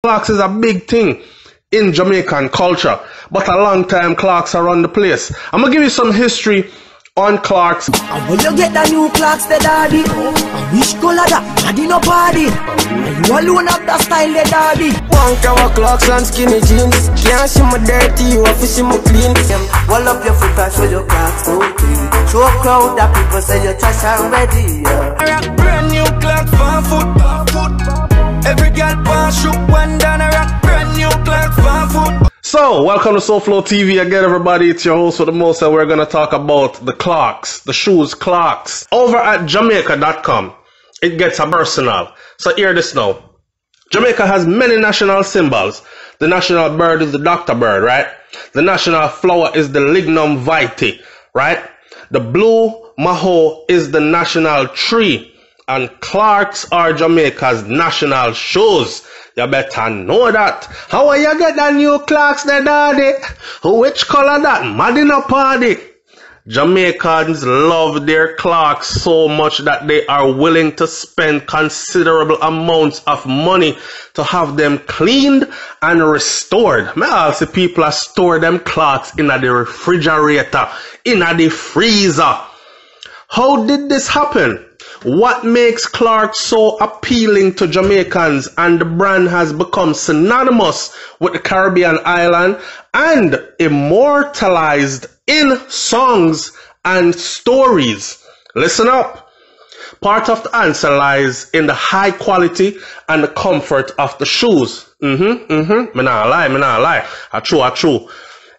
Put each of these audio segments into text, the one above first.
Clarks is a big thing in Jamaican culture, but a long time Clarks around the place. I'm gonna give you some history on Clarks. And when you get the new Clarks, the daddy, which color that? Daddy no party. And you alone have that style, the daddy. One cover Clarks and skinny jeans. Can't see my dirty, you have to see my clean. Wall up your foot and show your Clarks so clean. Show a crowd that people say your trash already. I rock brand new Clarks for foot. Every girl want shoot one down. I rock brand new Clarks for foot. So, welcome to Soulflow TV again, everybody. It's your host with the most, and we're going to talk about the Clarks, the shoes Clarks. Over at Jamaica.com, it gets personal. So, hear this now. Jamaica has many national symbols. The national bird is the Dr. Bird, right? The national flower is the Lignum vitae, right? The blue maho is the national tree. And Clarks are Jamaica's national shoes. You better know that. How are you get that new Clarks there, daddy? Which color that? Mad in a party. Jamaicans love their Clarks so much that they are willing to spend considerable amounts of money to have them cleaned and restored. May I see people are store them Clarks in the refrigerator, in the freezer. How did this happen? What makes Clarks so appealing to Jamaicans, and the brand has become synonymous with the Caribbean island and immortalized in songs and stories? Listen up. Part of the answer lies in the high quality and the comfort of the shoes. Me nah lie. True.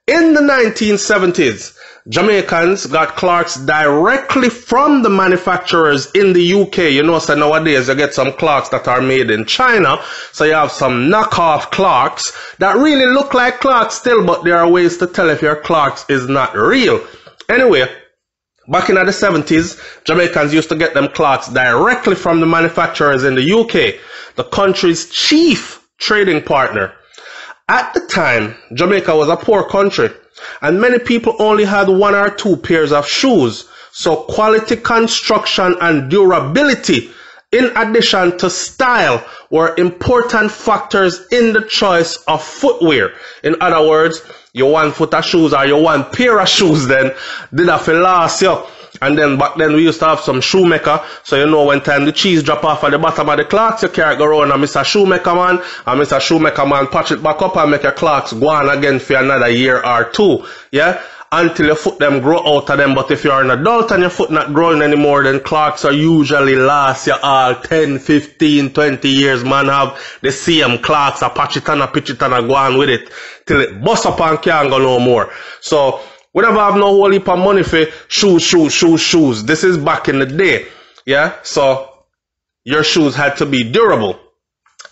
In the 1970s, Jamaicans got Clarks directly from the manufacturers in the UK. You know, so nowadays you get some Clarks that are made in China. So you have some knockoff Clarks that really look like Clarks still, but there are ways to tell if your Clarks is not real. Anyway, back in the 70s, Jamaicans used to get them Clarks directly from the manufacturers in the UK, the country's chief trading partner. At the time, Jamaica was a poor country, and many people only had one or two pairs of shoes. So quality, construction, and durability, in addition to style, were important factors in the choice of footwear. In other words, your one foot of shoes or your one pair of shoes then did have to last you. And then back then we used to have some shoemaker. So you know when time the cheese drop off at the bottom of the Clarks, you can't go around and Mr. Shoemaker man. And Mr. Shoemaker man patch it back up and make your Clarks go on again for another year or two. Yeah? Until your foot them grow out of them. But if you're an adult and your foot not growing anymore, then Clarks are usually last you all 10, 15, 20 years. Man have the same Clarks, a patch it and a pitch it and a go on with it till it bust up and can't go no more. So we never have no whole heap of money for shoes. This is back in the day. Yeah? So your shoes had to be durable.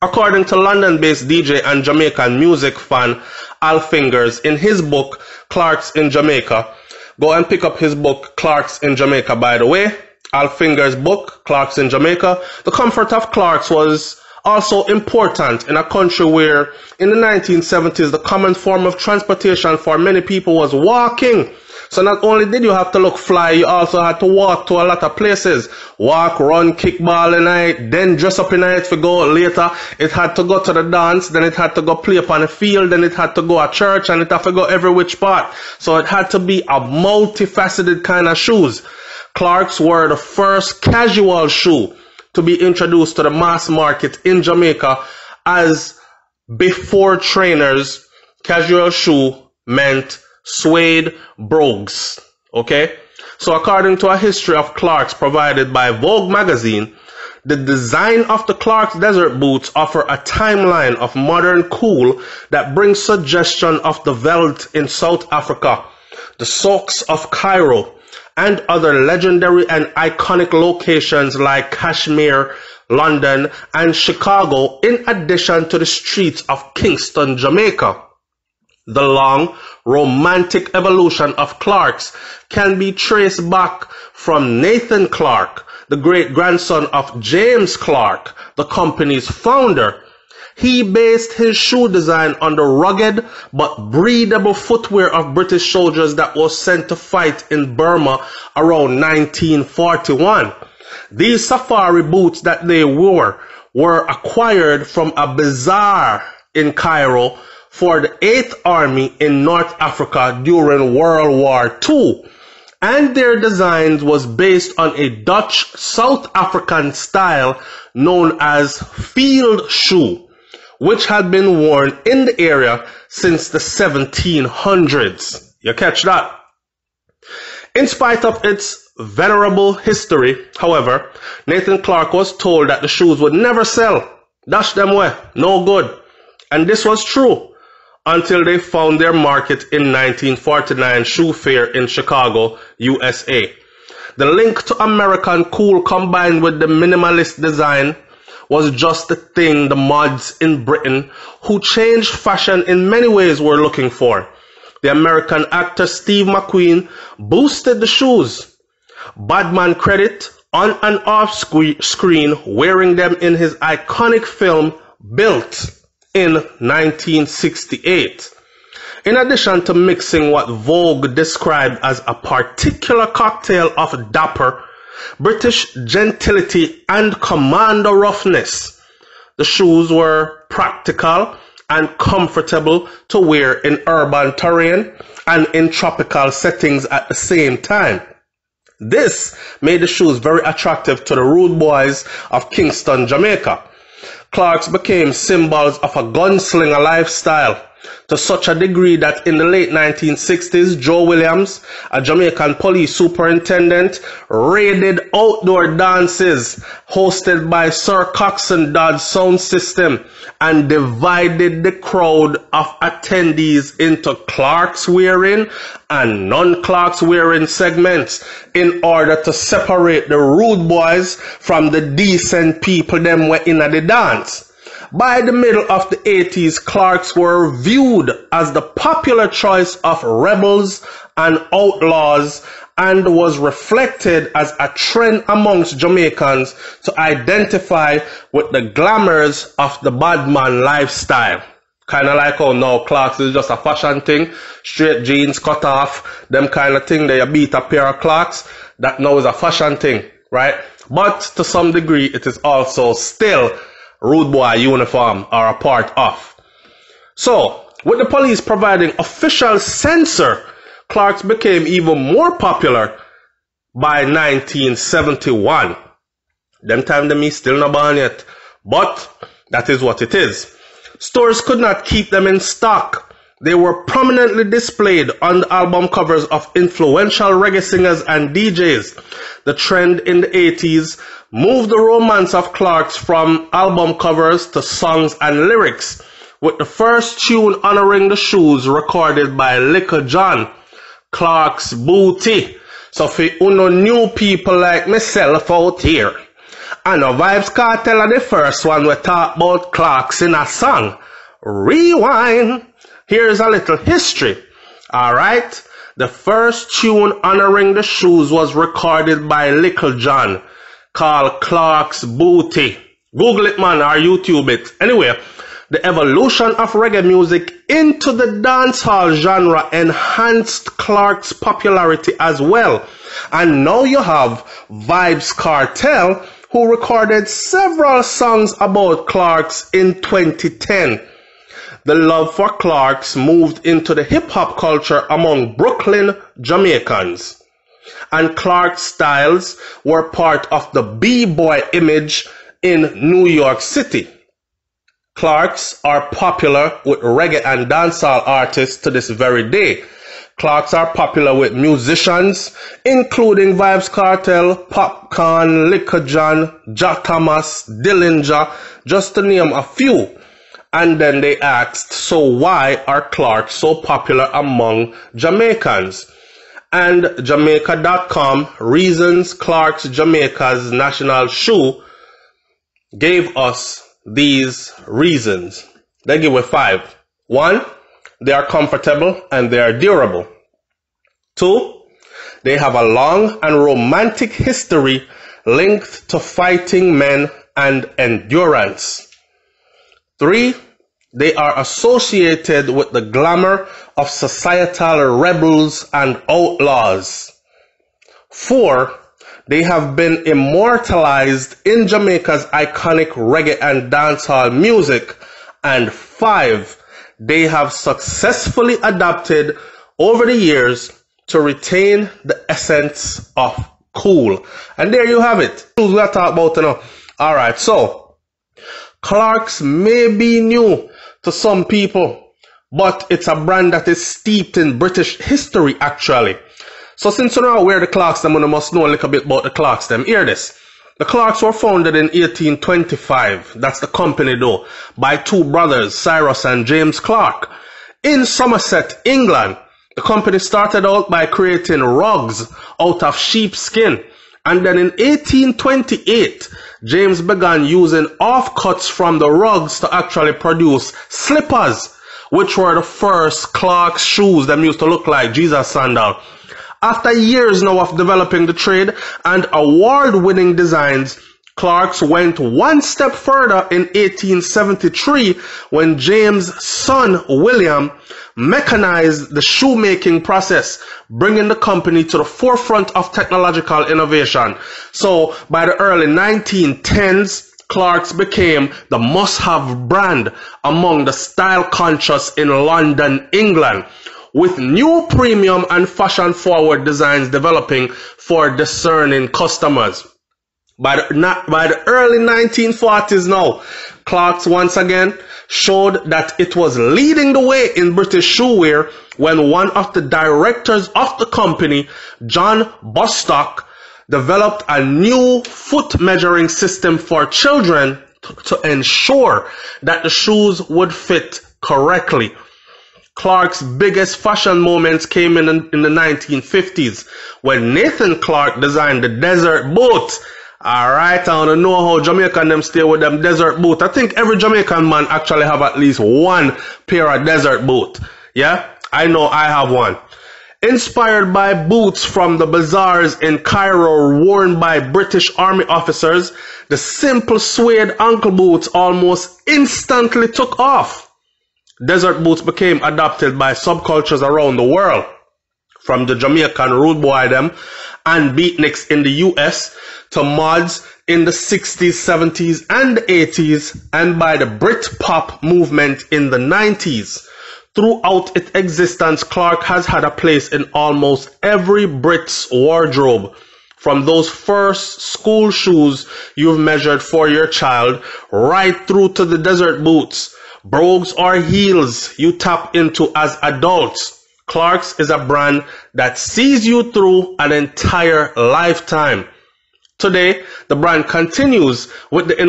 According to London-based DJ and Jamaican music fan Al Fingers, in his book, Clarks in Jamaica, go and pick up his book, Clarks in Jamaica, by the way. Al Fingers' book, Clarks in Jamaica. The comfort of Clarks was also important in a country where in the 1970s the common form of transportation for many people was walking. So not only did you have to look fly, you also had to walk to a lot of places. Walk, run, kick ball in night, then dress up in night for go later. It had to go to the dance, then it had to go play up on the field, then it had to go to church, and it had to go every which part. So it had to be a multifaceted kind of shoes. Clarks were the first casual shoe to be introduced to the mass market in Jamaica, as before trainers, casual shoe meant suede brogues. Okay? So according to a history of Clarks provided by Vogue magazine, the design of the Clarks desert boots offer a timeline of modern cool that brings suggestion of the veldt in South Africa, the socks of Cairo, and other legendary and iconic locations like Kashmir, London, and Chicago, in addition to the streets of Kingston, Jamaica. The long, romantic evolution of Clarks can be traced back from Nathan Clark, the great-grandson of James Clark, the company's founder. He based his shoe design on the rugged but breathable footwear of British soldiers that was sent to fight in Burma around 1941. These safari boots that they wore were acquired from a bazaar in Cairo for the 8th Army in North Africa during World War II, and their designs was based on a Dutch South African style known as field shoe, which had been worn in the area since the 1700s. You catch that? In spite of its venerable history, however, Nathan Clark was told that the shoes would never sell. Dash them away, no good. And this was true until they found their market in 1949 shoe fair in Chicago, USA. The link to American cool combined with the minimalist design was just the thing the mods in Britain, who changed fashion in many ways, were looking for. The American actor Steve McQueen boosted the shoes. Badman credit on and off screen wearing them in his iconic film Built in 1968. In addition to mixing what Vogue described as a particular cocktail of dapper, British gentility and commando roughness, the shoes were practical and comfortable to wear in urban terrain and in tropical settings at the same time. This made the shoes very attractive to the rude boys of Kingston, Jamaica. Clarks became symbols of a gunslinger lifestyle, to such a degree that in the late 1960s, Joe Williams, a Jamaican police superintendent, raided outdoor dances hosted by Sir Coxsone Dodd's sound system and divided the crowd of attendees into Clarks wearing and non-Clarks wearing segments in order to separate the rude boys from the decent people them were in the dance. By the middle of the 80s, Clarks were viewed as the popular choice of rebels and outlaws and was reflected as a trend amongst Jamaicans to identify with the glamours of the badman lifestyle. Kind of like how now Clarks is just a fashion thing, straight jeans cut off, them kind of thing that you beat a pair of Clarks, that now is a fashion thing, right? But to some degree, it is also still rude boy uniform or a part of. So, with the police providing official censor, Clarks became even more popular by 1971. Them time them is still not born yet, but that is what it is. Stores could not keep them in stock. They were prominently displayed on the album covers of influential reggae singers and DJs. The trend in the 80s moved the romance of Clarks from album covers to songs and lyrics, with the first tune honoring the shoes recorded by Little John, Clark's Booty. So for uno new people like myself out here, and Vybz Kartel are the first one we talk about Clarks in a song. Rewind. Here's a little history. Alright, the first tune honoring the shoes was recorded by Little John, called Clark's Booty. Google it, man, or YouTube it. Anyway, the evolution of reggae music into the dancehall genre enhanced Clark's popularity as well. And now you have Vybz Kartel, who recorded several songs about Clarks in 2010. The love for Clarks moved into the hip-hop culture among Brooklyn Jamaicans, and Clark's styles were part of the b-boy image in New York City. Clarks are popular with reggae and dancehall artists to this very day. Clarks are popular with musicians, including Vybz Kartel, Popcorn, Little John, Jack Thomas, Dillinger, just to name a few. And then they asked, so why are Clarks so popular among Jamaicans? And Jamaica.com, Reasons Clarks Jamaica's National Shoe, gave us these reasons. They give it 5. 1, they are comfortable and they are durable. 2, they have a long and romantic history linked to fighting men and endurance. 3, they are associated with the glamour of societal rebels and outlaws. 4, They have been immortalized in Jamaica's iconic reggae and dancehall music. And 5, they have successfully adapted over the years to retain the essence of cool. And there you have it. We'll talk about now. Alright, so Clarks may be new to some people, but it's a brand that is steeped in British history actually. So since you know where the Clarks them, you must know a little bit about the Clarks them. Hear this. The Clarks were founded in 1825, that's the company though, by 2 brothers, Cyrus and James Clark. In Somerset, England, the company started out by creating rugs out of sheepskin. And then in 1828, James began using offcuts from the rugs to actually produce slippers, which were the first Clarks shoes that used to look like Jesus sandal. After years now of developing the trade and award-winning designs, Clarks went one step further in 1873 when James' son William mechanized the shoemaking process, bringing the company to the forefront of technological innovation. So by the early 1910s, Clarks became the must-have brand among the style-conscious in London, England, with new premium and fashion-forward designs developing for discerning customers. By the early 1940s now, Clarks once again showed that it was leading the way in British shoe wear when one of the directors of the company, John Bostock, developed a new foot measuring system for children to ensure that the shoes would fit correctly. Clark's biggest fashion moments came in the 1950s when Nathan Clark designed the desert boot. Alright, I don't know how Jamaican them stay with them desert boot. I think every Jamaican man actually have at least one pair of desert boot. Yeah, I know I have one. Inspired by boots from the bazaars in Cairo worn by British Army officers, the simple suede ankle boots almost instantly took off. Desert boots became adopted by subcultures around the world, from the Jamaican rude boy them and beatniks in the US to mods in the 60s, 70s and 80s, and by the Britpop movement in the 90s. Throughout its existence, Clark has had a place in almost every Brit's wardrobe. From those first school shoes you've measured for your child, right through to the desert boots, brogues or heels you tap into as adults, Clarks is a brand that sees you through an entire lifetime. Today, the brand continues with the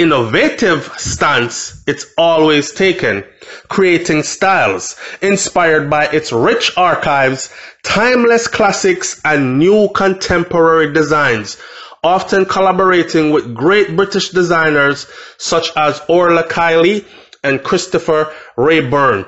innovative stance it's always taken, creating styles inspired by its rich archives, timeless classics, and new contemporary designs, often collaborating with great British designers such as Orla Kiley and Christopher Rayburn.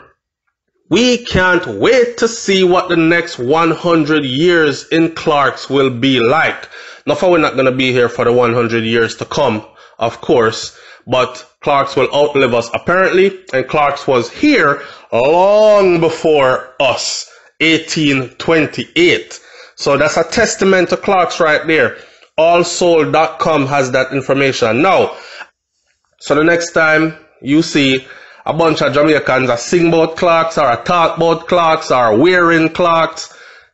We can't wait to see what the next 100 years in Clarks will be like. Now, we're not going to be here for the 100 years to come, of course, but Clarks will outlive us apparently, and Clarks was here long before us, 1828. So that's a testament to Clarks right there. Allsoul.com has that information. Now, so the next time you see a bunch of Jamaicans that sing about Clarks or talk about Clarks or wearing Clarks,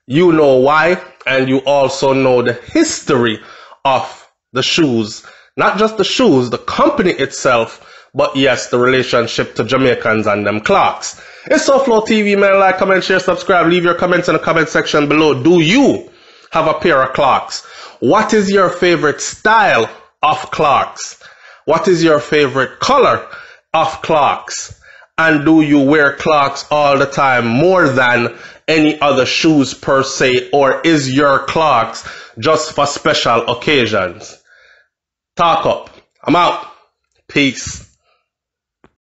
you know why, and you also know the history of the shoes. Not just the shoes, the company itself, but yes, the relationship to Jamaicans and them Clarks. It's SoFlo TV, man. Like, comment, share, subscribe. Leave your comments in the comment section below. Do you have a pair of Clarks? What is your favorite style of Clarks? What is your favorite color of Clarks? And do you wear Clarks all the time more than any other shoes per se, or is your Clarks just for special occasions? Talk up. I'm out. Peace.